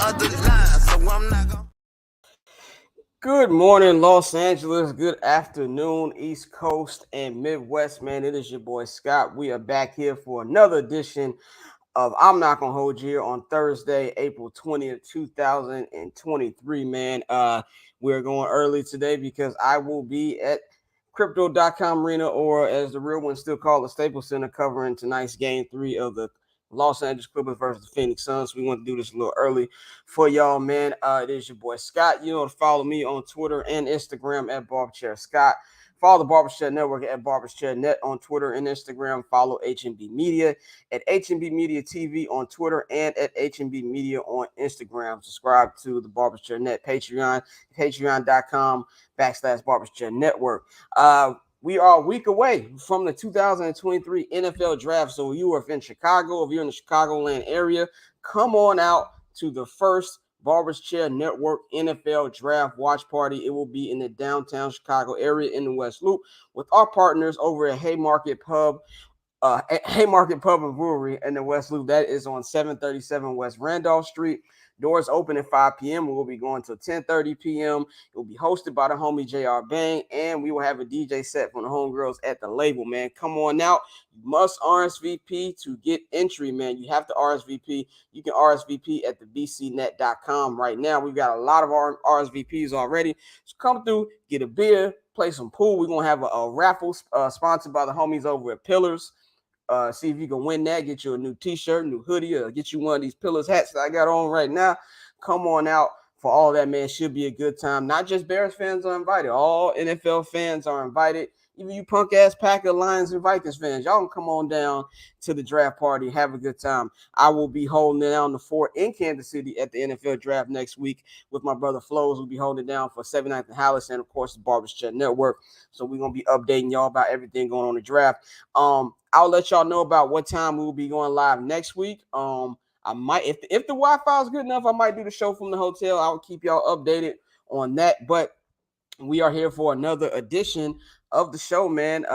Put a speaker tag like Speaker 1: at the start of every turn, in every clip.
Speaker 1: other line, so I'm not gonna.
Speaker 2: Good morning, Los Angeles. Good afternoon, East Coast and Midwest, man. It is your boy Scott. We are back here for another edition of I'm Not Gonna Hold You here on Thursday, April 20th, 2023, man. We're going early today because I will be at Crypto.com Arena, or as the real one still called the Staples Center, covering tonight's game 3 of the Los Angeles Clippers versus the Phoenix Suns. We want to do this a little early for y'all, man. It is your boy Scott. You know to follow me on Twitter and Instagram at Barberchair Scott. Follow the Barberchair Network at Barberchair Net on Twitter and Instagram. Follow HNB Media at HNB Media TV on Twitter and at HNB Media on Instagram. Subscribe to the Barberchair Net Patreon, patreon.com/Barberchair Network. We are a week away from the 2023 NFL Draft. So you are in Chicago, if you're in the Chicagoland area, come on out to the first Barberchair Network NFL Draft Watch Party. It will be in the downtown Chicago area in the West Loop with our partners over at Haymarket Pub and Brewery in the West Loop. That is on 737 West Randolph Street. Doors open at 5 p.m. We will be going till 10:30 p.m. It will be hosted by the homie J.R. Bang, and we will have a DJ set from the homegirls at the label, man. Come on out. You must RSVP to get entry, man. You have to RSVP. You can RSVP at thebcnet.com right now. We've got a lot of RSVPs already. So come through, get a beer, play some pool. We're going to have a raffle sponsored by the homies over at Pillars. See if you can win that. Get you a new t-shirt, new hoodie, or get you one of these Pillars hats that I got on right now. Come on out for all that, man. Should be a good time. Not just Bears fans are invited. All NFL fans are invited. Even you punk-ass Packers, Lions, and Vikings fans, y'all can come on down to the draft party. Have a good time. I will be holding down the fort in Kansas City at the NFL Draft next week with my brother Flows. We'll be holding it down for 79th and Hallis and, of course, the Barberchair Network. So we're going to be updating y'all about everything going on in the draft. I'll let y'all know about what time we will be going live next week. I might, if the Wi-Fi is good enough, I might do the show from the hotel. I'll keep y'all updated on that. But we are here for another edition of the show, man.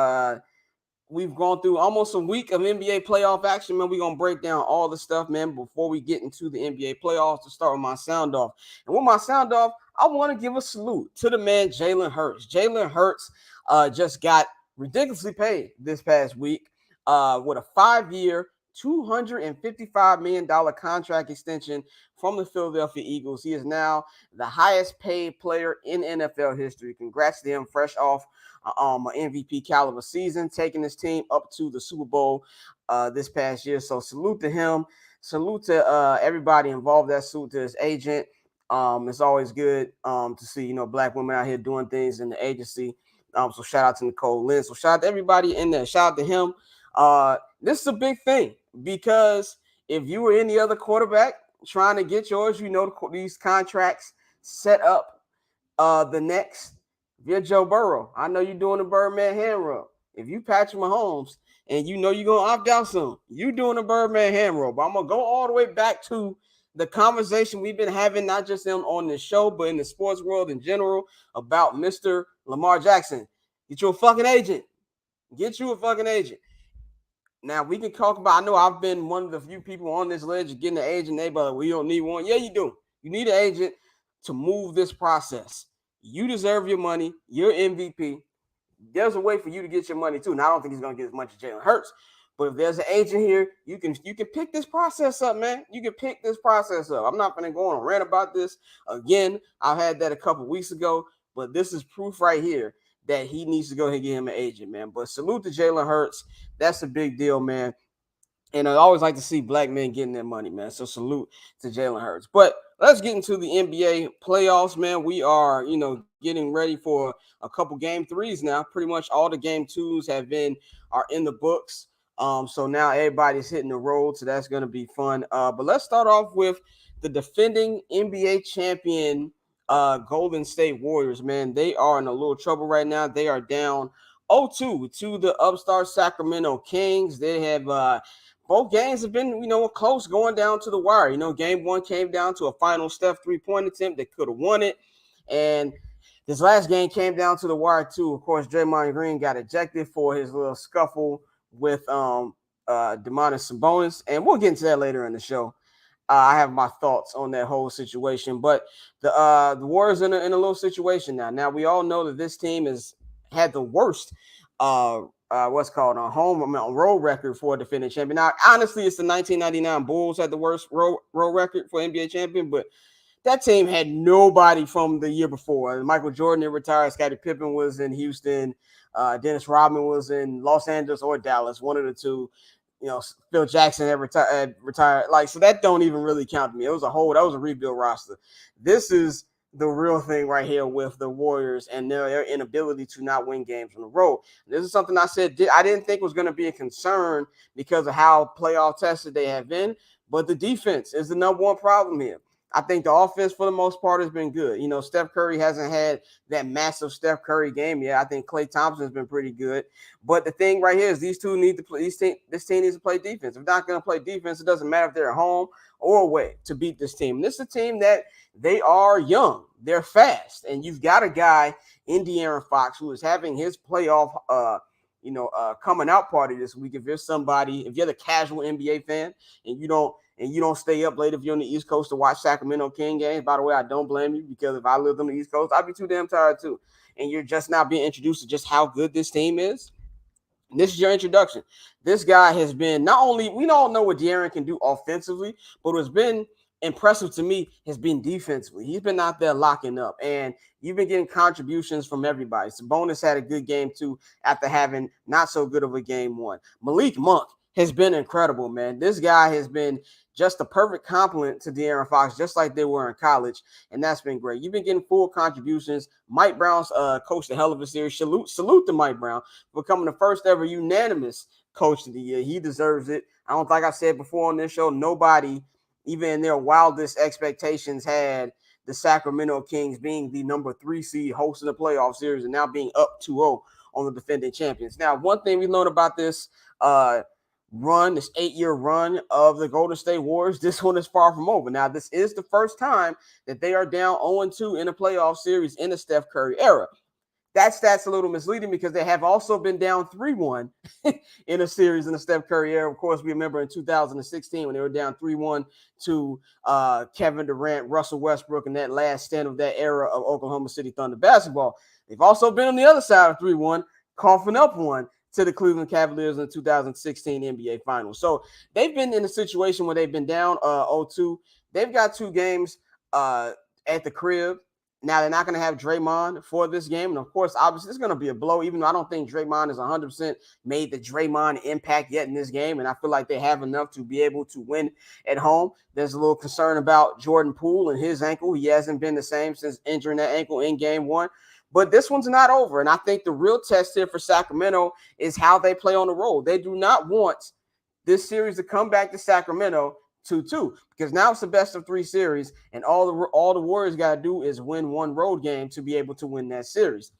Speaker 2: We've gone through almost a week of NBA playoff action, man. We're going to break down all the stuff, man, before we get into the NBA playoffs. To start with my sound off. And with my sound off, I want to give a salute to the man, Jalen Hurts. Jalen Hurts just got ridiculously paid this past week with a 5-year, $255 million contract extension from the Philadelphia Eagles. He is now the highest paid player in NFL history. Congrats to him, fresh off an MVP caliber season, taking his team up to the Super Bowl this past year. So salute to him. Salute to everybody involved. That salute to his agent. It's always good to see, black women out here doing things in the agency. So shout out to Nicole Lynn. So shout out to everybody in there. Shout out to him. This is a big thing because if you were any other quarterback trying to get yours, these contracts set up the next. If you're Joe Burrow, I know you're doing the Birdman hand rub. If you Patrick Mahomes and you're going to opt out soon, you're doing the Birdman hand rub. But I'm going to go all the way back to the conversation we've been having, not just on this show, but in the sports world in general, about Mr. Lamar Jackson. Get you a fucking agent. Get you a fucking agent. Now, we can talk about, I know I've been one of the few people on this ledge of getting an agent. They like, we don't need one. Yeah, you do. You need an agent to move this process. You deserve your money. You're MVP. There's a way for you to get your money, too. Now, I don't think he's going to get as much as Jalen Hurts. But if there's an agent here, you can pick this process up, man. You can pick this process up. I'm not going to go on a rant about this again. I had that a couple weeks ago. But this is proof right here that he needs to go ahead and get him an agent, man. But salute to Jalen Hurts. That's a big deal, man. And I always like to see black men getting their money, man. So salute to Jalen Hurts. But let's get into the NBA playoffs, man. We are, getting ready for a couple game 3s now. Pretty much all the game 2s are in the books. So now everybody's hitting the road. So that's going to be fun. But let's start off with the defending NBA champion Golden State Warriors, man. They are in a little trouble right now. They are down 0-2 to the upstart Sacramento Kings. They have both games have been, close going down to the wire. Game 1 came down to a final Steph 3-point attempt. They could have won it. And this last game came down to the wire, too. Of course, Draymond Green got ejected for his little scuffle with Domantas Sabonis. And we'll get into that later in the show. I have my thoughts on that whole situation. But the Warriors in a little situation now. Now we all know that this team has had the worst what's called a road record for a defending champion. Now, honestly, it's the 1999 Bulls had the worst road record for NBA champion, but that team had nobody from the year before. Michael Jordan had retired. Scottie Pippen was in Houston. Dennis Rodman was in Los Angeles or Dallas, one of the two. Phil Jackson had retired. Like, so that don't even really count to me. That was a rebuild roster. This is the real thing right here with the Warriors and their inability to not win games on the road. This is something I said I didn't think was going to be a concern because of how playoff tested they have been, but the defense is the number one problem here. I think the offense, for the most part, has been good. Steph Curry hasn't had that massive Steph Curry game yet. I think Klay Thompson has been pretty good. But the thing right here is these two need to play. This team needs to play defense. If they're not going to play defense, it doesn't matter if they're at home or away to beat this team. This is a team that they are young. They're fast. And you've got a guy in De'Aaron Fox who is having his playoff coming out party this week. If you're the casual NBA fan and you don't stay up late if you're on the East Coast to watch Sacramento King games. By the way, I don't blame you because if I lived on the East Coast, I'd be too damn tired too. And you're just now being introduced to just how good this team is. This is your introduction. This guy has been we don't know what De'Aaron can do offensively, but what's been impressive to me has been defensively. He's been out there locking up, and you've been getting contributions from everybody. Sabonis had a good game too after having not so good of a game one. Malik Monk has been incredible, man. This guy has been just a perfect complement to De'Aaron Fox, just like they were in college, and that's been great. You've been getting full contributions. Mike Brown's coached a hell of a series. Salute to Mike Brown for becoming the first ever unanimous coach of the year. He deserves it. I don't think I said before on this show, nobody, even in their wildest expectations, had the Sacramento Kings being the number 3 seed hosting the playoff series and now being up 2-0 on the defending champions. Now, one thing we learned about this this 8-year run of the Golden State Warriors, this one is far from over. Now, this is the first time that they are down 0-2 in a playoff series in the Steph Curry era. That stat's a little misleading because they have also been down 3-1 in a series in the Steph Curry era. Of course, we remember in 2016 when they were down 3-1 to Kevin Durant, Russell Westbrook, and that last stand of that era of Oklahoma City Thunder basketball. They've also been on the other side of 3-1, coughing up one to the Cleveland Cavaliers in the 2016 NBA Finals. So they've been in a situation where they've been down 0-2. They've got 2 games at the crib. Now, they're not going to have Draymond for this game. And, of course, obviously, it's going to be a blow, even though I don't think Draymond is 100% made the Draymond impact yet in this game. And I feel like they have enough to be able to win at home. There's a little concern about Jordan Poole and his ankle. He hasn't been the same since injuring that ankle in game 1. But this one's not over. And I think the real test here for Sacramento is how they play on the road. They do not want this series to come back to Sacramento 2-2 because now it's the best of 3 series, and all the Warriors got to do is win one road game to be able to win that series.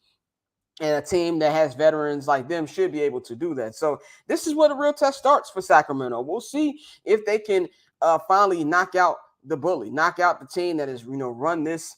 Speaker 2: And a team that has veterans like them should be able to do that. So this is where the real test starts for Sacramento. We'll see if they can finally knock out the bully, knock out the team that has run this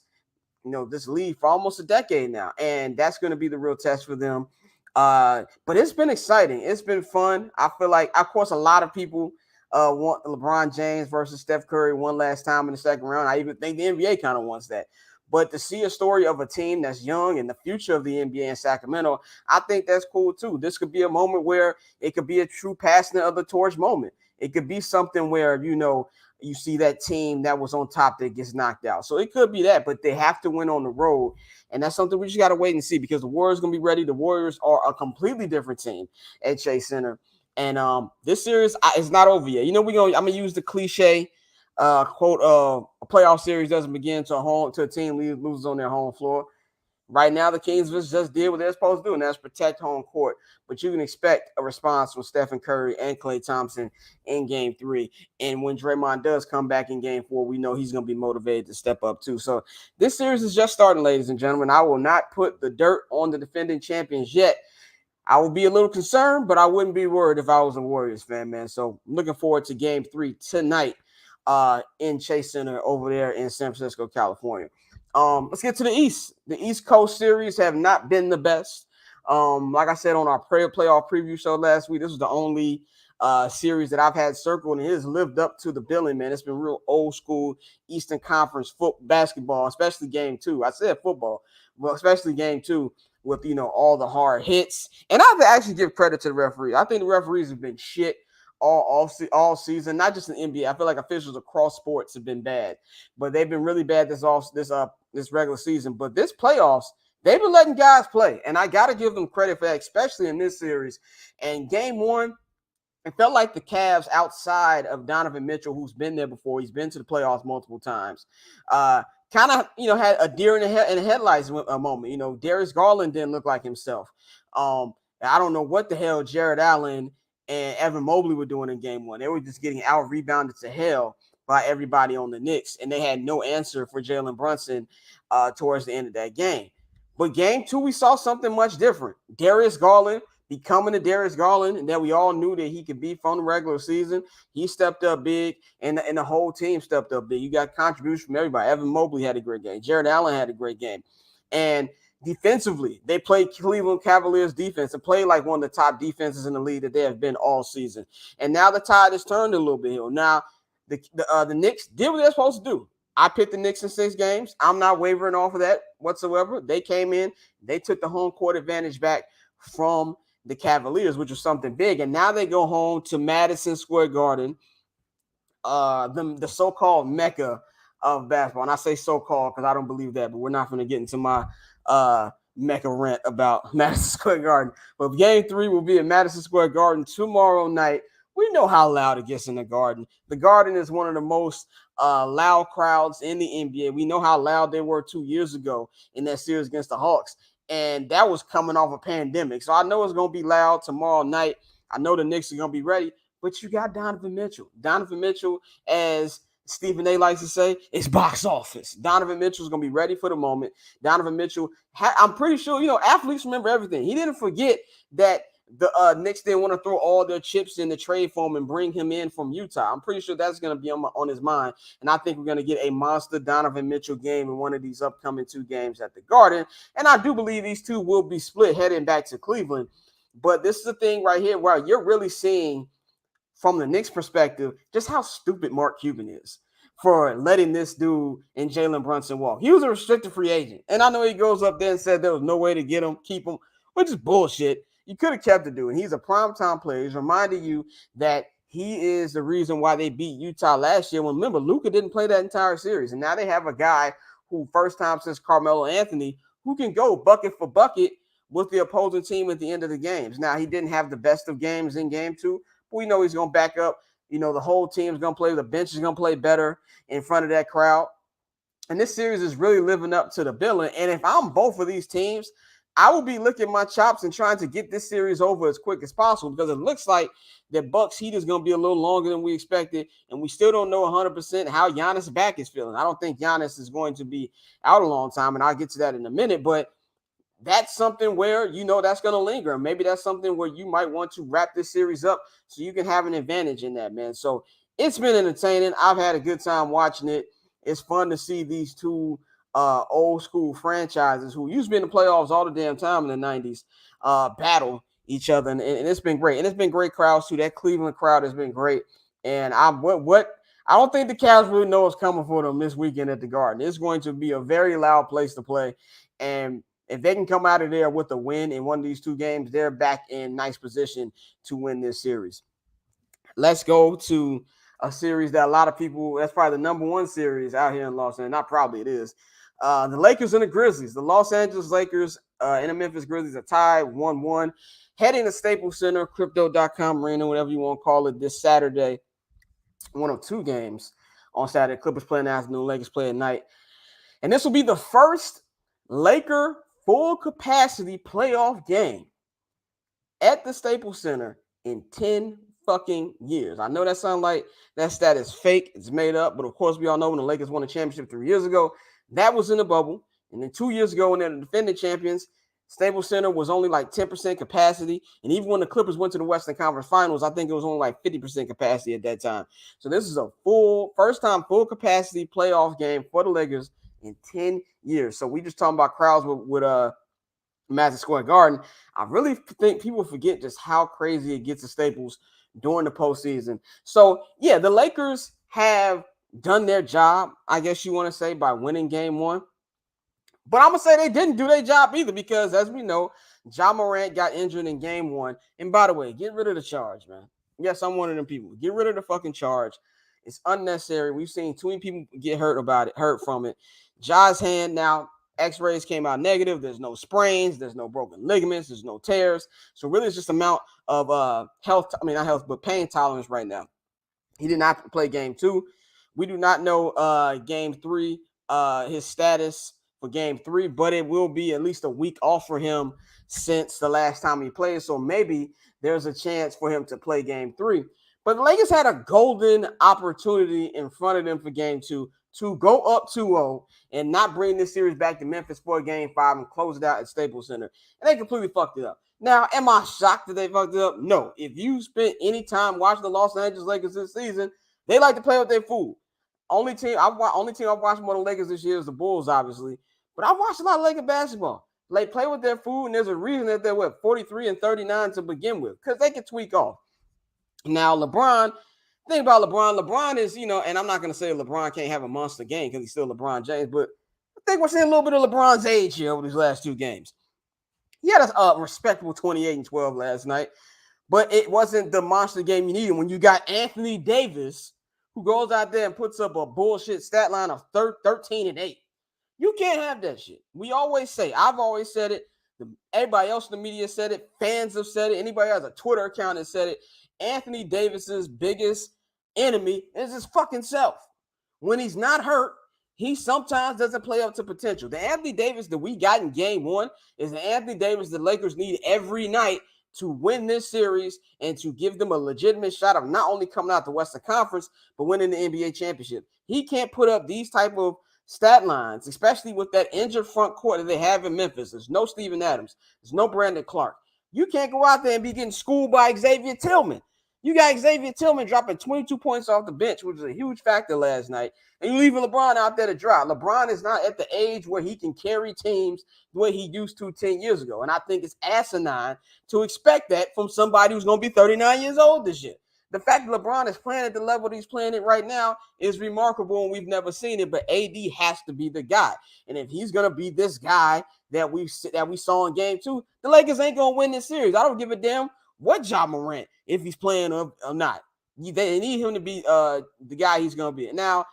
Speaker 2: this league for almost a decade now, and that's going to be the real test for them. But it's been exciting. It's been fun. I feel like, of course, a lot of people want LeBron James versus Steph Curry one last time in the second round. I even think the NBA kind of wants that. But to see a story of a team that's young and the future of the NBA in Sacramento, I think that's cool too. This could be a moment where it could be a true passing of the torch moment. It could be something where, you see that team that was on top that gets knocked out. So it could be that, but they have to win on the road. And that's something we just got to wait and see because the Warriors are going to be ready. The Warriors are a completely different team at Chase Center. And this series is not over yet. I'm going to use the cliche quote a playoff series doesn't begin to a team loses on their home floor. Right now, the Kings just did what they're supposed to do, and that's protect home court. But you can expect a response from Stephen Curry and Klay Thompson in Game 3. And when Draymond does come back in Game 4, we know he's going to be motivated to step up too. So this series is just starting, ladies and gentlemen. I will not put the dirt on the defending champions yet. I will be a little concerned, but I wouldn't be worried if I was a Warriors fan, man. So I'm looking forward to Game 3 tonight in Chase Center over there in San Francisco, California. Let's get to the East. The East Coast series have not been the best. Like I said on our playoff preview show last week, this was the only series that I've had circled, and it has lived up to the billing, man. It's been real old school Eastern Conference basketball, especially game 2. I said football, well, especially game 2 with, all the hard hits. And I have to actually give credit to the referee. I think the referees have been shit all season, not just in the NBA. I feel like officials across sports have been bad, but they've been really bad this regular season. But this playoffs, they've been letting guys play, and I got to give them credit for that, especially in this series. And game 1, it felt like the Cavs, outside of Donovan Mitchell, who's been there before, he's been to the playoffs multiple times, kind of, had a deer in the headlights a moment. Darius Garland didn't look like himself. I don't know what the hell Jared Allen and Evan Mobley were doing in game 1. They were just getting out-rebounded to hell by everybody on the Knicks, and they had no answer for Jalen Brunson towards the end of that game. But game 2, we saw something much different. Darius Garland becoming the Darius Garland that we all knew that he could be from the regular season. He stepped up big, and the whole team stepped up big. You got contributions from everybody. Evan Mobley had a great game. Jared Allen had a great game. And defensively, they played Cleveland Cavaliers defense and played like one of the top defenses in the league that they have been all season. And now the tide has turned a little bit here. Now, the Knicks did what they're supposed to do. I picked the Knicks in 6 games. I'm not wavering off of that whatsoever. They came in. They took the home court advantage back from the Cavaliers, which was something big. And now they go home to Madison Square Garden, the so-called mecca of basketball. And I say so-called because I don't believe that, but we're not going to get into my mecca rant about Madison Square Garden. But game 3 will be at Madison Square Garden tomorrow night. We know how loud it gets in the Garden. The Garden is one of the most loud crowds in the NBA. We know how loud they were 2 years ago in that series against the Hawks. And that was coming off a pandemic. So I know it's going to be loud tomorrow night. I know the Knicks are going to be ready. But you got Donovan Mitchell. Donovan Mitchell, as Stephen A. likes to say, is box office. Donovan Mitchell is going to be ready for the moment. Donovan Mitchell, I'm pretty sure, athletes remember everything. He didn't forget that the Knicks didn't want to throw all their chips in the trade for him and bring him in from Utah. I'm pretty sure that's going to be on his mind. And I think we're going to get a monster Donovan Mitchell game in one of these upcoming 2 games at the Garden. And I do believe these 2 will be split heading back to Cleveland. But this is the thing right here where you're really seeing from the Knicks perspective just how stupid Mark Cuban is for letting this dude and Jalen Brunson walk. He was a restricted free agent. And I know he goes up there and said there was no way to keep him, which is bullshit. You could have kept the dude, and he's a primetime player. He's reminding you that he is the reason why they beat Utah last year. When remember, Luka didn't play that entire series, and now they have a guy who, first time since Carmelo Anthony, who can go bucket for bucket with the opposing team at the end of the games. Now, he didn't have the best of games in game 2, but we know he's going to back up. The whole team's going to play. The bench is going to play better in front of that crowd. And this series is really living up to the billing. And if I'm both of these teams, I will be licking my chops and trying to get this series over as quick as possible because it looks like the Bucks heat is going to be a little longer than we expected, and we still don't know 100% how Giannis' back is feeling. I don't think Giannis is going to be out a long time, and I'll get to that in a minute, but that's something where that's going to linger. Maybe that's something where you might want to wrap this series up so you can have an advantage in that, man. So it's been entertaining. I've had a good time watching it. It's fun to see these 2 old school franchises who used to be in the playoffs all the damn time in the 90s battle each other, and it's been great. And it's been great crowds too. That Cleveland crowd has been great. And I don't think the Cavs really know what's coming for them this weekend at the Garden. It's going to be a very loud place to play. And if they can come out of there with a win in one of these 2 games, they're back in nice position to win this series. Let's go to a series that a lot of people, that's probably the number 1 series out here in Los Angeles. Not probably, it is. The Lakers and the Grizzlies. The Los Angeles Lakers and the Memphis Grizzlies are tied 1-1. Heading to Staples Center, Crypto.com Arena, whatever you want to call it, this Saturday. One of 2 games on Saturday. Clippers play in the afternoon, Lakers play at night. And this will be the first Laker full capacity playoff game at the Staples Center in 10 fucking years. I know that sounds like that stat is fake. It's made up. But of course, we all know when the Lakers won a championship 3 years ago, that was in the bubble. And then 2 years ago, when they're the defending champions, Staples Center was only like 10% capacity. And even when the Clippers went to the Western Conference Finals, I think it was only like 50% capacity at that time. So this is a first time full capacity playoff game for the Lakers in 10 years. So we just talking about crowds with Madison Square Garden. I really think people forget just how crazy it gets at Staples during the postseason. So, yeah, the Lakers have done their job, I guess you want to say, by winning game one. But I'm going to say they didn't do their job either because, as we know, Ja Morant got injured in game one. And by the way, get rid of the charge, man. Yes, I'm one of them people. Get rid of the fucking charge. It's unnecessary. We've seen too many people get hurt from it. Ja's hand now, x-rays came out negative. There's no sprains. There's no broken ligaments. There's no tears. So really it's just amount of pain tolerance right now. He did not play game two. We do not know game three, his status for game three, but it will be at least a week off for him since the last time he played. So maybe there's a chance for him to play game three. But the Lakers had a golden opportunity in front of them for game two to go up 2-0 and not bring this series back to Memphis for game five and close it out at Staples Center. And they completely fucked it up. Now, am I shocked that they fucked it up? No. If you spent any time watching the Los Angeles Lakers this season, they like to play with their food. Only team I've watched more than the Lakers this year is the Bulls, obviously. But I watched a lot of Lakers basketball. They play with their food, and there's a reason that they're 43 and 39 to begin with, because they can tweak off. Now, LeBron, think about LeBron. LeBron is, and I'm not going to say LeBron can't have a monster game because he's still LeBron James, but I think we're seeing a little bit of LeBron's age here over these last two games. He had a respectable 28 and 12 last night, but it wasn't the monster game you needed when you got Anthony Davis, who goes out there and puts up a bullshit stat line of 13 and 8. You can't have that shit. We always say, I've always said it. Everybody else in the media said it. Fans have said it. Anybody who has a Twitter account has said it. Anthony Davis's biggest enemy is his fucking self. When he's not hurt, he sometimes doesn't play up to potential. The Anthony Davis that we got in game one is the Anthony Davis the Lakers need every night to win this series and to give them a legitimate shot of not only coming out the Western Conference, but winning the NBA championship. He can't put up these type of stat lines, especially with that injured front court that they have in Memphis. There's no Steven Adams. There's no Brandon Clark. You can't go out there and be getting schooled by Xavier Tillman. You got Xavier Tillman dropping 22 points off the bench, which was a huge factor last night, and you're leaving LeBron out there to dry. LeBron is not at the age where he can carry teams the way he used to 10 years ago, and I think it's asinine to expect that from somebody who's going to be 39 years old this year. The fact that LeBron is playing at the level that he's playing it right now is remarkable, and we've never seen it, but AD has to be the guy. And if he's going to be this guy that we saw in game two, the Lakers ain't going to win this series. I don't give a damn what Ja Morant, if he's playing or not. They need him to be the guy he's going to be. Now,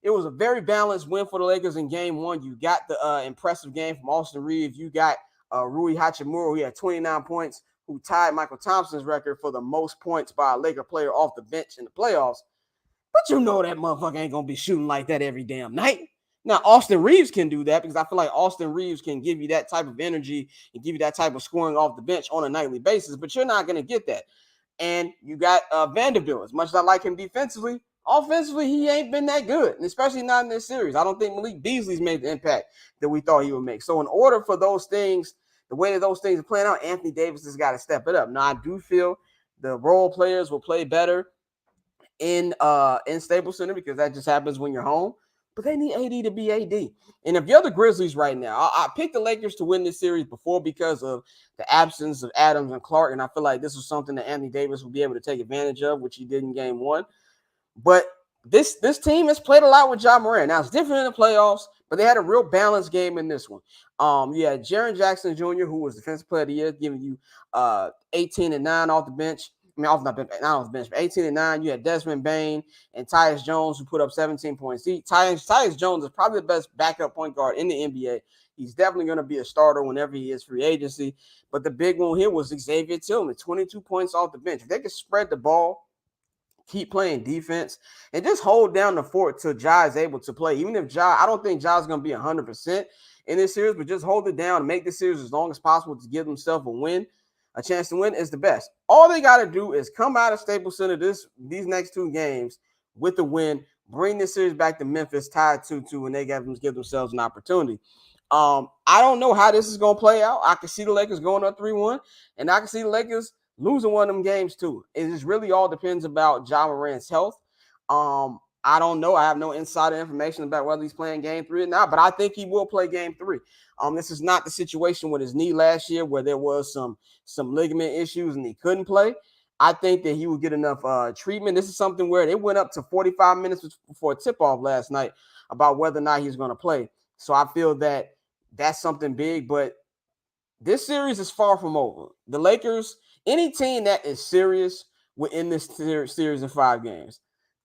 Speaker 2: it was a very balanced win for the Lakers in game one. You got the impressive game from Austin Reeves. You got Rui Hachimura, who had 29 points, who tied Michael Thompson's record for the most points by a Laker player off the bench in the playoffs. But you know that motherfucker ain't going to be shooting like that every damn night. Now, Austin Reeves can do that because I feel like Austin Reeves can give you that type of energy and give you that type of scoring off the bench on a nightly basis, but you're not going to get that. And you got Vanderbilt. As much as I like him defensively, offensively, he ain't been that good, and especially not in this series. I don't think Malik Beasley's made the impact that we thought he would make. So in order for those things, the way that those things are playing out, Anthony Davis has got to step it up. Now, I do feel the role players will play better in Staples Center because that just happens when you're home. But they need AD to be AD. And if you're the Grizzlies right now, I picked the Lakers to win this series before because of the absence of Adams and Clark, and I feel like this was something that Anthony Davis will be able to take advantage of, which he did in game one. But this team has played a lot with Ja Morant. Now, it's different in the playoffs, but they had a real balanced game in this one. You had Jaren Jackson Jr., who was Defensive Player of the Year, giving you 18 and 9 off the bench. Not off the bench, but 18 and 9. You had Desmond Bane and Tyus Jones, who put up 17 points. Tyus Jones is probably the best backup point guard in the NBA. He's definitely going to be a starter whenever he is free agency. But the big one here was Xavier Tillman, 22 points off the bench. If they could spread the ball, keep playing defense, and just hold down the fort till Ja is able to play. Even if I don't think Ja is going to be 100% in this series, but just hold it down and make this series as long as possible to give themselves a chance to win is the best. All they got to do is come out of Staples Center these next two games with the win, bring this series back to Memphis, tied 2-2, and they give themselves an opportunity. I don't know how this is going to play out. I can see the Lakers going up 3-1, and I can see the Lakers losing one of them games too. It just really all depends about Ja Morant's health. I don't know. I have no insider information about whether he's playing game 3 or not, but I think he will play game 3. This is not the situation with his knee last year where there was some ligament issues and he couldn't play. I think that he will get enough treatment. This is something where it went up to 45 minutes before tip-off last night about whether or not he's going to play. So I feel that that's something big, but this series is far from over. The Lakers, any team that is serious will end this series in 5 games.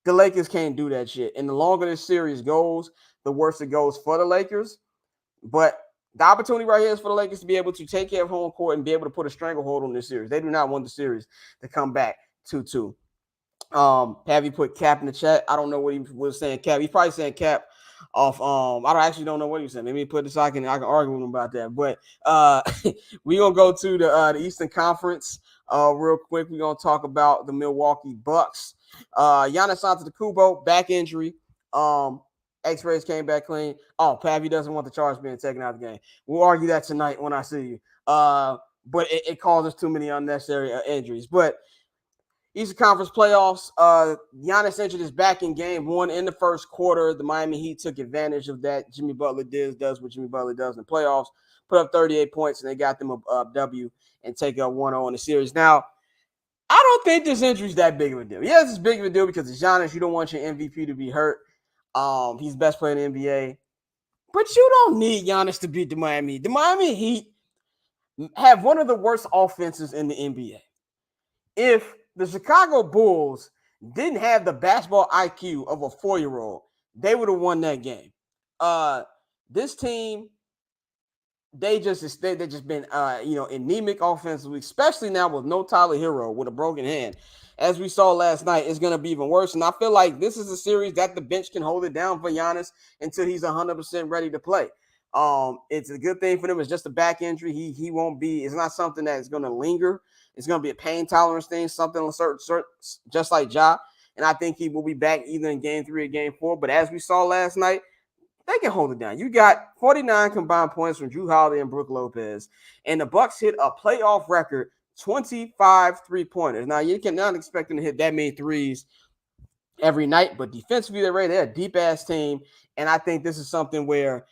Speaker 2: The Lakers can't do that shit. And the longer this series goes, the worse it goes for the Lakers. But the opportunity right here is for the Lakers to be able to take care of home court and be able to put a stranglehold on this series. They do not want the series to come back 2-2. Have you put Cap in the chat? I don't know what he was saying. Cap, he's probably saying Cap off. Actually don't know what he was saying. Maybe he put this. I can argue with him about that. But we gonna go to the Eastern Conference real quick. We're gonna talk about the Milwaukee Bucks. Giannis Antetokounmpo, back injury. X-rays came back clean. Oh, Pavi doesn't want the charge being taken out of the game. We'll argue that tonight when I see you. But it causes too many unnecessary injuries. But Eastern Conference playoffs, Giannis injured his back in game 1 in the first quarter. The Miami Heat took advantage of that. Jimmy Butler does what Jimmy Butler does in the playoffs, put up 38 points, and they got them a W and take up 1-0 in the series. Now, I don't think this injury is that big of a deal. Yes, it's big of a deal because it's Giannis. You don't want your MVP to be hurt. He's the best player in the NBA. But you don't need Giannis to beat the Miami Heat. The Miami Heat have one of the worst offenses in the NBA. If the Chicago Bulls didn't have the basketball IQ of a 4-year-old, they would have won that game. This team, they just been anemic offensively, especially now with no Tyler Hero with a broken hand. As we saw last night, it's going to be even worse. And I feel like this is a series that the bench can hold it down for Giannis until he's 100% ready to play. It's a good thing for them. It's just a back injury. He won't be. It's not something that's going to linger. It's going to be a pain tolerance thing, something certain, just like Ja. And I think he will be back either in game 3 or game 4. But as we saw last night, they can hold it down. You got 49 combined points from Jrue Holiday and Brook Lopez. And the Bucks hit a playoff record 25 3-pointers. Now, you cannot expect them to hit that many threes every night, but defensively, they're a deep-ass team. And I think this is something where,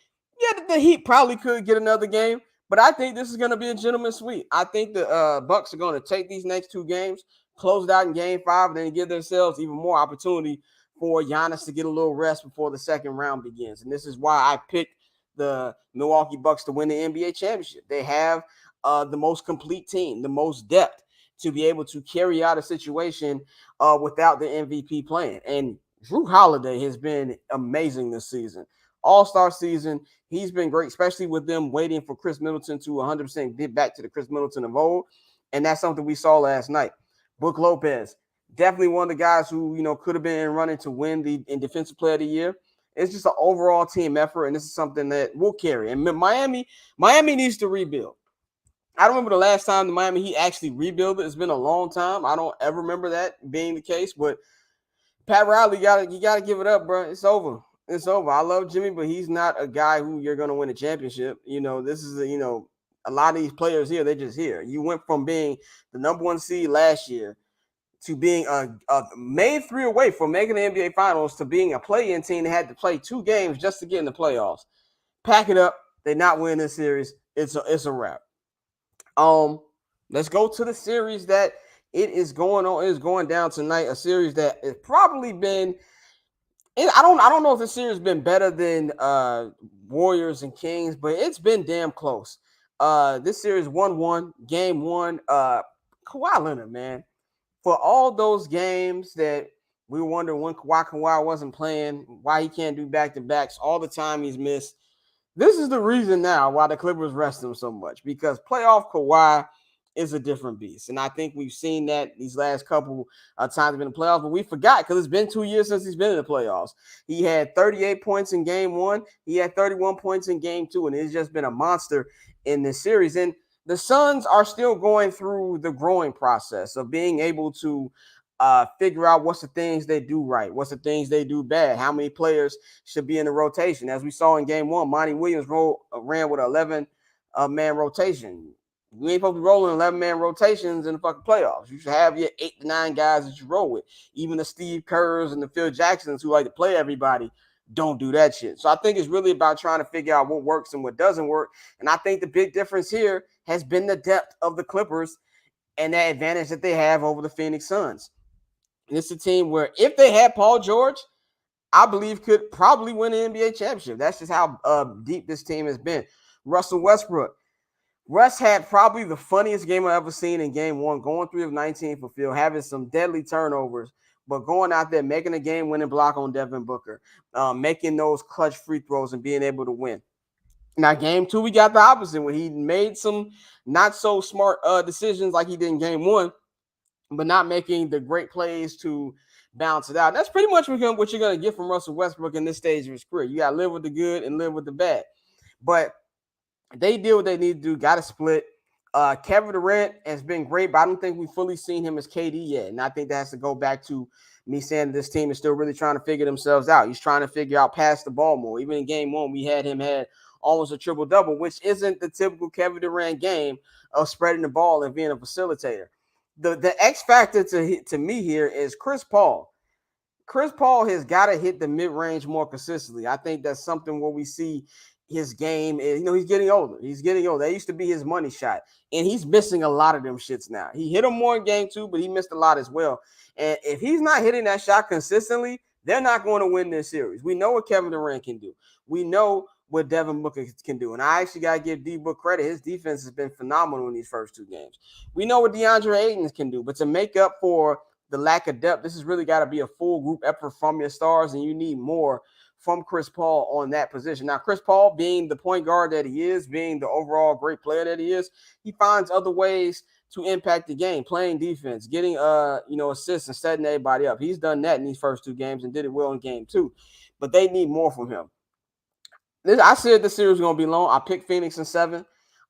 Speaker 2: the Heat probably could get another game, but I think this is going to be a gentleman's sweep. I think the Bucks are going to take these next 2 games, close it out in game 5, and then give themselves even more opportunity for Giannis to get a little rest before the second round begins. And this is why I picked the Milwaukee Bucks to win the NBA championship. They have the most complete team, the most depth to be able to carry out a situation without the MVP playing. And Jrue Holiday has been amazing this season. All-star season, he's been great, especially with them waiting for Chris Middleton to 100% get back to the Chris Middleton of old. And that's something we saw last night. Brook Lopez, definitely one of the guys who, could have been in running to win the Defensive Player of the Year. It's just an overall team effort, and this is something that will carry. And Miami needs to rebuild. I don't remember the last time the Miami Heat actually rebuilt it. It's been a long time. I don't ever remember that being the case. But Pat Riley, you gotta give it up, bro. It's over. It's over. I love Jimmy, but he's not a guy who you're going to win a championship. This is a lot of these players here, they're just here. You went from being the number 1 seed last year to being a made 3 away from making the NBA Finals to being a play-in team that had to play 2 games just to get in the playoffs. Pack it up. They're not winning this series. It's a wrap. Let's go to the series that it is going down tonight. A series that has probably been. I don't know if the series has been better than Warriors and Kings, but it's been damn close. This series 1-1, game 1. Kawhi Leonard, man. For all those games that we were wondering why Kawhi wasn't playing, why he can't do back-to-backs, all the time he's missed. This is the reason now why the Clippers rest him so much, because playoff Kawhi is a different beast. And I think we've seen that these last couple times in the playoffs, but we forgot because it's been 2 years since he's been in the playoffs. He had 38 points in game 1. He had 31 points in game 2, and it's just been a monster in this series. And the Suns are still going through the growing process of being able to figure out what's the things they do right, what's the things they do bad, how many players should be in the rotation. As we saw in game 1, Monty Williams ran with an 11-man rotation. You ain't supposed to be rolling 11-man rotations in the fucking playoffs. You should have your 8 to 9 guys that you roll with. Even the Steve Kerrs and the Phil Jacksons who like to play everybody don't do that shit. So I think it's really about trying to figure out what works and what doesn't work. And I think the big difference here has been the depth of the Clippers and that advantage that they have over the Phoenix Suns. And it's a team where if they had Paul George, I believe could probably win an NBA championship. That's just how deep this team has been. Russell Westbrook. Russ had probably the funniest game I've ever seen in game one, going 3 of 19 for field, having some deadly turnovers, but going out there, making a game-winning block on Devin Booker, making those clutch free throws and being able to win. Now, game two, we got the opposite, where he made some not so smart decisions like he did in game one, but not making the great plays to bounce it out. That's pretty much what you're going to get from Russell Westbrook in this stage of his career. You got to live with the good and live with the bad. But they did what they need to do, got a split. Kevin Durant has been great, but I don't think we've fully seen him as KD yet. And I think that has to go back to me saying this team is still really trying to figure themselves out. He's trying to figure out pass the ball more. Even in game one, we had him had almost a triple-double, which isn't the typical Kevin Durant game of spreading the ball and being a facilitator. The X factor to me here is Chris Paul. Chris Paul has got to hit the mid-range more consistently. I think that's something where we see his game is, he's getting older. He's getting older. That used to be his money shot. And he's missing a lot of them shits now. He hit them more in game two, but he missed a lot as well. And if he's not hitting that shot consistently, they're not going to win this series. We know what Kevin Durant can do. We know what Devin Booker can do. And I actually got to give D-Book credit. His defense has been phenomenal in these first two games. We know what DeAndre Ayton can do. But to make up for the lack of depth, this has really got to be a full group effort from your stars, and you need more from Chris Paul on that position. Now, Chris Paul, being the point guard that he is, being the overall great player that he is, he finds other ways to impact the game, playing defense, getting assists and setting everybody up. He's done that in these first two games and did it well in game two. But they need more from him. I said this series was going to be long. I picked Phoenix in 7.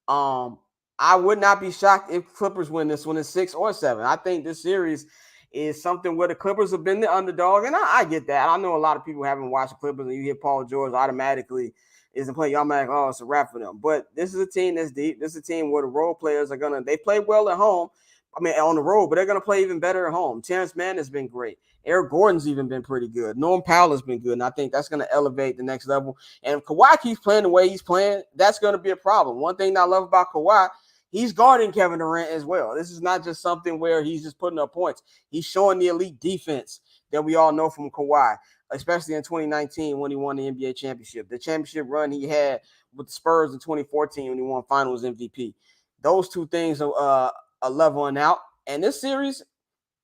Speaker 2: I would not be shocked if Clippers win this one in 6 or 7. I think this series is something where the Clippers have been the underdog, and I get that. I know a lot of people haven't watched the Clippers, and you hear Paul George automatically isn't playing. Y'all might it's a wrap for them. But this is a team that's deep. This is a team where the role players are they play well at home. On the road, but they're going to play even better at home. Terrence Mann has been great. Eric Gordon's even been pretty good. Norm Powell has been good, and I think that's going to elevate the next level. And if Kawhi keeps playing the way he's playing, that's going to be a problem. One thing I love about Kawhi, he's guarding Kevin Durant as well. This is not just something where he's just putting up points. He's showing the elite defense that we all know from Kawhi, especially in 2019 when he won the NBA championship. The championship run he had with the Spurs in 2014 when he won Finals MVP. Those two things are leveling out. And this series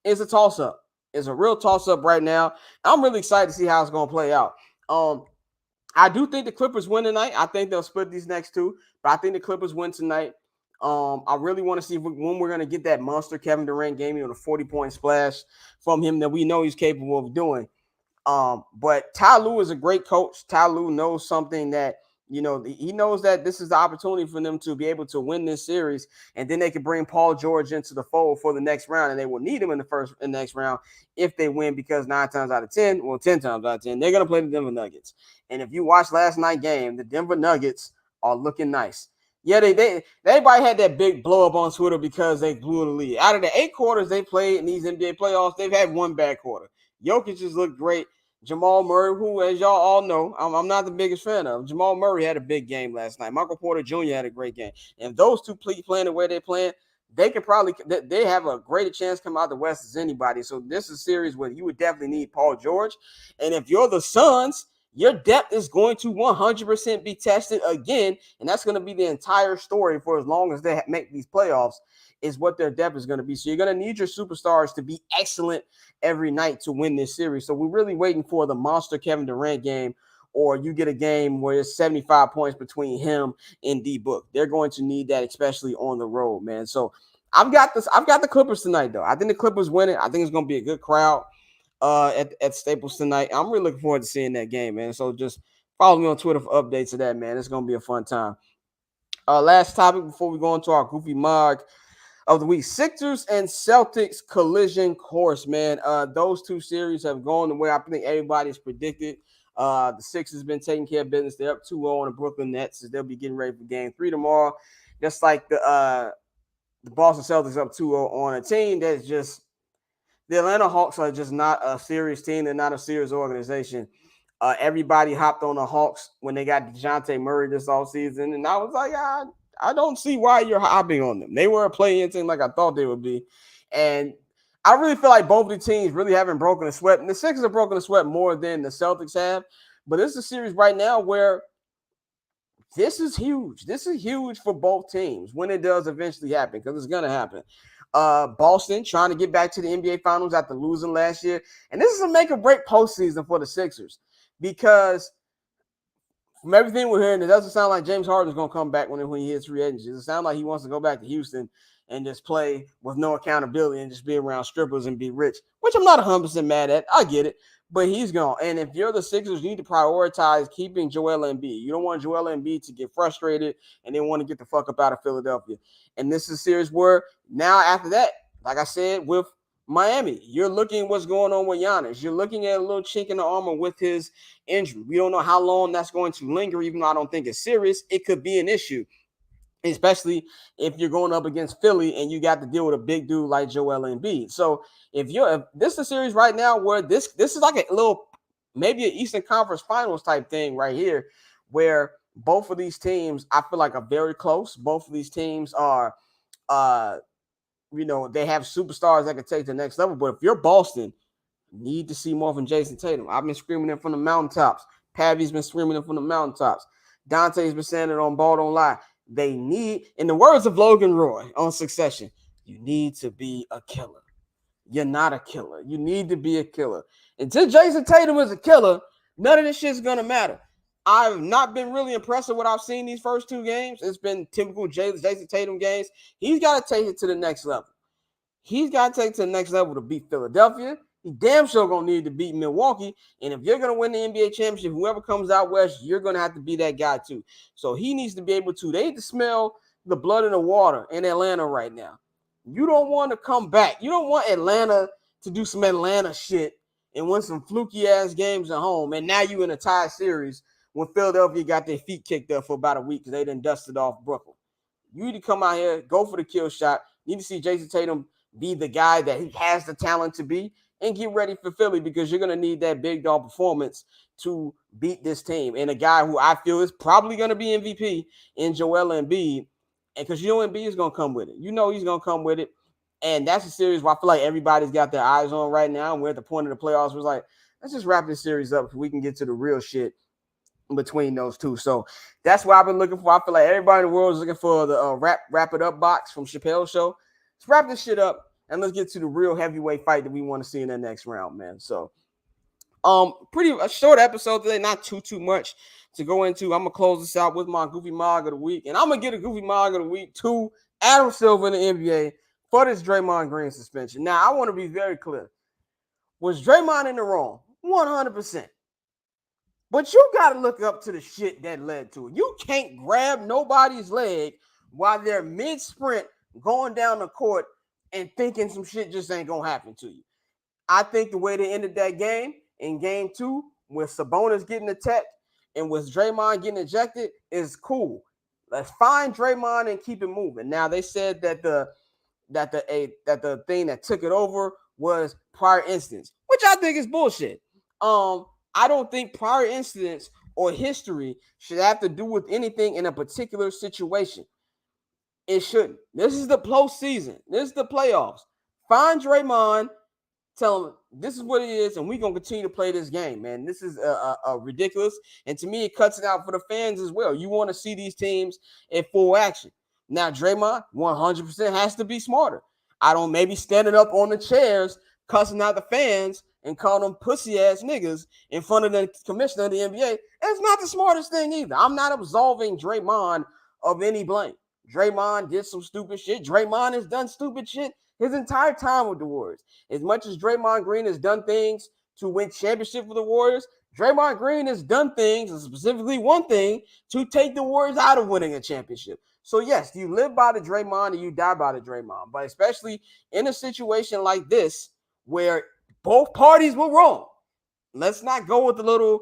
Speaker 2: is a toss-up. It's a real toss-up right now. I'm really excited to see how it's going to play out. I do think the Clippers win tonight. I think they'll split these next two, but I think the Clippers win tonight. I really want to see when we're going to get that monster Kevin Durant game, a 40-point splash from him that we know he's capable of doing. But Ty Lue is a great coach. Ty Lue knows something that, he knows that this is the opportunity for them to be able to win this series, and then they can bring Paul George into the fold for the next round, and they will need him in the next round if they win, because 10 times out of 10, they're going to play the Denver Nuggets. And if you watch last night's game, the Denver Nuggets are looking nice. Yeah, everybody had that big blow up on Twitter because they blew the lead. Out of the 8 quarters they played in these NBA playoffs, they've had one bad quarter. Jokic just looked great. Jamal Murray, who, as y'all all know, I'm not the biggest fan of. Jamal Murray had a big game last night. Michael Porter Jr. had a great game. And if those two playing the way they're playing, they have a greater chance to come out the West as anybody. So this is a series where you would definitely need Paul George. And if you're the Suns, your depth is going to 100% be tested again, and that's going to be the entire story for as long as they make these playoffs, is what their depth is going to be. So you're going to need your superstars to be excellent every night to win this series. So we're really waiting for the monster Kevin Durant game, or you get a game where it's 75 points between him and D-Book. They're going to need that, especially on the road, man. So I've got the Clippers tonight, though. I think the Clippers win it. I think it's going to be a good crowd at Staples tonight. I'm really looking forward to seeing that game, man. So just follow me on Twitter for updates of that, man. It's going to be a fun time. Last topic before we go into our goofy mug of the week: Sixers and Celtics collision course, man. Those two series have gone the way I think everybody's predicted. The Sixers been taking care of business. They're up 2-0 on the Brooklyn Nets, as they'll be getting ready for Game 3 tomorrow. Just like the Boston Celtics up 2-0 on a team that's just – the Atlanta Hawks are just not a serious team. They're not a serious organization. Everybody hopped on the Hawks when they got DeJounte Murray this offseason, and I was like, I I don't see why you're hopping on them. They were a play-in team like I thought they would be. And I really feel like both of the teams really haven't broken a sweat. And the Sixers have broken a sweat more than the Celtics have. But this is a series right now where this is huge. This is huge for both teams when it does eventually happen, because it's going to happen. Boston trying to get back to the NBA Finals after losing last year. And this is a make or break postseason for the Sixers, because from everything we're hearing, it doesn't sound like James Harden's going to come back when he hits free agency. It sounds like he wants to go back to Houston and just play with no accountability and just be around strippers and be rich, which I'm not 100% mad at. I get it, but he's gone. And if you're the Sixers, you need to prioritize keeping Joel Embiid. You don't want Joel Embiid to get frustrated and then want to get the fuck up out of Philadelphia. And this is a series where now after that, like I said, with Miami, you're looking at what's going on with Giannis. You're looking at a little chink in the armor with his injury. We don't know how long that's going to linger, even though I don't think it's serious. It could be an issue, especially if you're going up against Philly and you got to deal with a big dude like Joel Embiid. So if this is a series right now where this is like a little, maybe an Eastern Conference Finals type thing right here, where both of these teams, I feel like, are very close. Both of these teams are, they have superstars that can take to the next level. But if you're Boston, you need to see more from Jason Tatum. I've been screaming it from the mountaintops. Pavy's been screaming it from the mountaintops. Dante's been saying it on Ball Don't Lie. They need, in the words of Logan Roy on Succession, you need to be a killer. You're not a killer. You need to be a killer. Until Jason Tatum is a killer, none of this shit's going to matter. I've not been really impressed with what I've seen these first two games. It's been typical Jason Tatum games. He's got to take it to the next level. He's got to take it to the next level to beat Philadelphia. He damn sure going to need to beat Milwaukee. And if you're going to win the NBA championship, whoever comes out west, you're going to have to be that guy too. So he needs to be able to. They need to smell the blood in the water in Atlanta right now. You don't want to come back. You don't want Atlanta to do some Atlanta shit and win some fluky-ass games at home. And now you in a tie series when Philadelphia got their feet kicked up for about a week because they done dusted off Brooklyn. You need to come out here, go for the kill shot. You need to see Jason Tatum be the guy that he has the talent to be, and get ready for Philly, because you're going to need that big dog performance to beat this team. And a guy who I feel is probably going to be MVP in Joel Embiid, and because Embiid is going to come with it. He's going to come with it. And that's a series where I feel like everybody's got their eyes on right now. And we're at the point of the playoffs where it's like, let's just wrap this series up so we can get to the real shit between those two. So that's what I've been looking for. I feel like everybody in the world is looking for the wrap it up box from Chappelle's show. Let's wrap this shit up and let's get to the real heavyweight fight that we want to see in the next round, man. So pretty a short episode today, not too much to go into. I'm gonna close this out with my Goofy Mog of the Week, and I'm gonna get a Goofy Mog of the Week to Adam Silver in the NBA for this Draymond Green suspension. Now, I want to be very clear. Was Draymond in the wrong? 100%. But you got to look up to the shit that led to it. You can't grab nobody's leg while they're mid-sprint going down the court and thinking some shit just ain't going to happen to you. I think the way they ended that game in game 2 with Sabonis getting attacked and with Draymond getting ejected is cool. Let's find Draymond and keep it moving. Now, they said that the thing that took it over was prior incidents, which I think is bullshit. I don't think prior incidents or history should have to do with anything in a particular situation. It shouldn't. This is the postseason. This is the playoffs. Find Draymond, tell him this is what it is, and we're going to continue to play this game, man. This is ridiculous. And to me, it cuts it out for the fans as well. You want to see these teams in full action. Now, Draymond 100% has to be smarter. I don't maybe standing up on the chairs, cussing out the fans and calling them pussy-ass niggas in front of the commissioner of the NBA. It's not the smartest thing either. I'm not absolving Draymond of any blame. Draymond did some stupid shit. Draymond has done stupid shit his entire time with the Warriors. As much as Draymond Green has done things to win championship for the Warriors, Draymond Green has done things, and specifically one thing, to take the Warriors out of winning a championship. So, yes, you live by the Draymond and you die by the Draymond. But especially in a situation like this where both parties were wrong. Let's not go with the little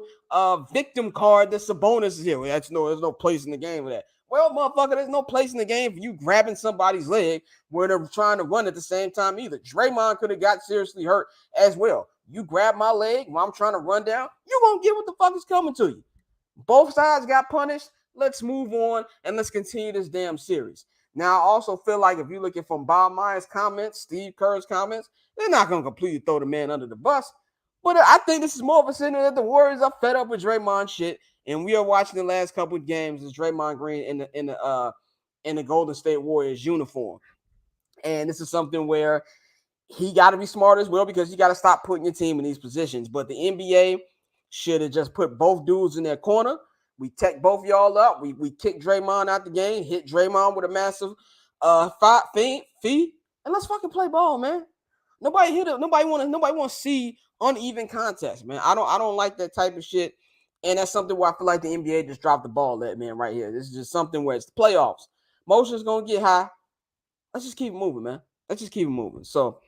Speaker 2: victim card that Sabonis is here. There's no place in the game for that. Well, motherfucker, there's no place in the game for you grabbing somebody's leg where they're trying to run at the same time either. Draymond could have got seriously hurt as well. You grab my leg while I'm trying to run down, you're going to get what the fuck is coming to you. Both sides got punished. let's move on and let's continue this damn series. Now, I also feel like if you're looking from Bob Myers' comments, Steve Kerr's comments, they're not going to completely throw the man under the bus. But I think this is more of a signal that the Warriors are fed up with Draymond shit, and we are watching the last couple of games as Draymond Green in the Golden State Warriors uniform. And this is something where he got to be smart as well because you got to stop putting your team in these positions. But the NBA should have just put both dudes in their corner. We tech both y'all up. We kick Draymond out the game, hit Draymond with a massive fee, and let's fucking play ball, man. Nobody want to see uneven contest, man. I don't like that type of shit. And that's something where I feel like the NBA just dropped the ball at, man, right here. This is just something where it's the playoffs. Motion's gonna get high. Let's just keep it moving, man. Let's just keep it moving. So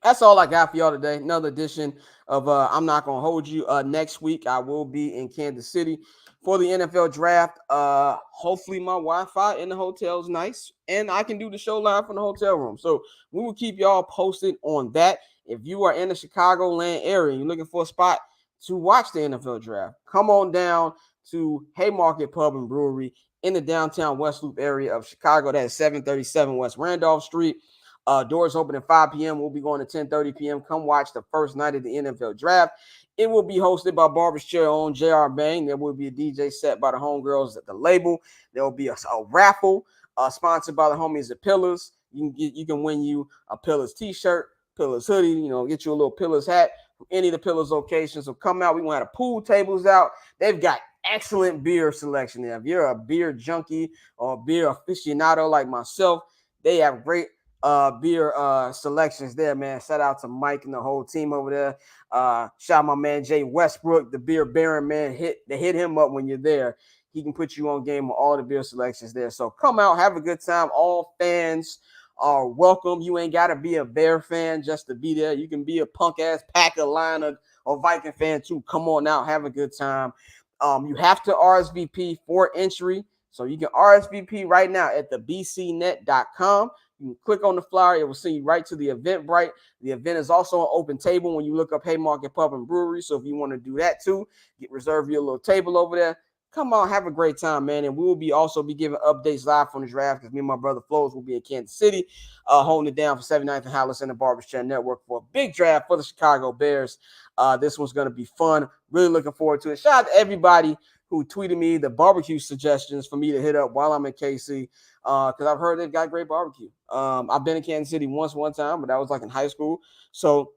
Speaker 2: that's all I got for y'all today. Another edition of I'm Not Gonna Hold You. Next week I will be in Kansas City for the NFL draft. Hopefully my Wi-Fi in the hotel is nice and I can do the show live from the hotel room. So we will keep y'all posted on that. If you are in the Chicagoland area and you're looking for a spot to watch the NFL draft, come on down to Haymarket Pub and Brewery in the downtown West Loop area of Chicago. That is 737 West Randolph Street. Doors open at 5 p.m. We'll be going to 10:30 p.m. Come watch the first night of the NFL draft. It will be hosted by Barber's Chair own J.R. Bang. There will be a DJ set by the homegirls at the label. There will be a raffle sponsored by the homies at Pillars. You can win you a Pillars t-shirt, Pillars hoodie, get you a little Pillars hat from any of the Pillars locations. So come out. We want to have pool tables out. They've got excellent beer selection there. If you're a beer junkie or a beer aficionado like myself, they have great beer selections there, man. Shout out to Mike and the whole team over there. Shout out my man Jay Westbrook, the beer baron, man. Hit him up when you're there. He can put you on game with all the beer selections there. So come out, have a good time. All fans are welcome. You ain't got to be a Bear fan just to be there. You can be a punk ass Packer, Lion, or Viking fan too. Come on out, have a good time. You have to RSVP for entry. So you can RSVP right now at thebcnet.com. You can click on the flyer. It will send you right to the Eventbrite. The event is also an open table when you look up Haymarket Pub and Brewery. So if you want to do that too, reserve your little table over there. Come on, have a great time, man. And we will also be giving updates live from the draft because me and my brother Flows will be in Kansas City holding it down for 79th and Hallis and the Barber's Chair Network for a big draft for the Chicago Bears. This one's going to be fun. Really looking forward to it. Shout out to everybody who tweeted me the barbecue suggestions for me to hit up while I'm in KC because I've heard they've got great barbecue. I've been in Kansas City one time, but that was like in high school. So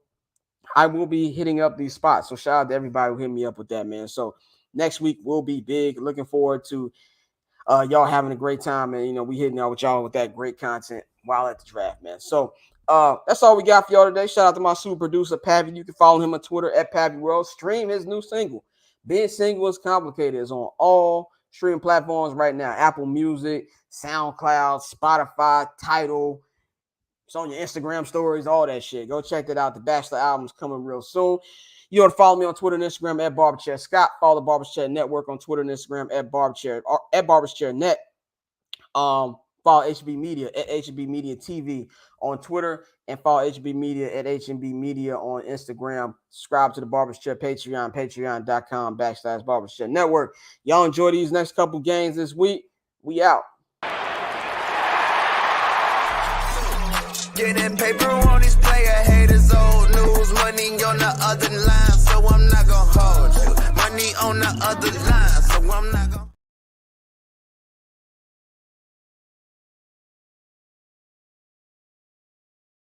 Speaker 2: I will be hitting up these spots. So shout out to everybody who hit me up with that, man. So next week will be big. Looking forward to y'all having a great time. And, we hitting out with y'all with that great content while at the draft, man. So that's all we got for y'all today. Shout out to my super producer, Pavi. You can follow him on Twitter at Pavi World. Stream his new single. Being Single is Complicated is on all streaming platforms right now. Apple Music, SoundCloud, Spotify, Tidal. It's on your Instagram stories, all that shit. Go check that out. The Bachelor album's coming real soon. You want to follow me on Twitter and Instagram at BarberChair Scott. Follow the Barber's Chair Network on Twitter and Instagram at Barber's Chair Net. Follow HB Media at HB Media TV on Twitter and follow HB Media at HB Media on Instagram. Subscribe to the Barber's Chair Patreon, patreon.com/Barber's Chair Network. Y'all enjoy these next couple games this week. We out.
Speaker 1: Getting paper on these player haters, old news, money on the other line.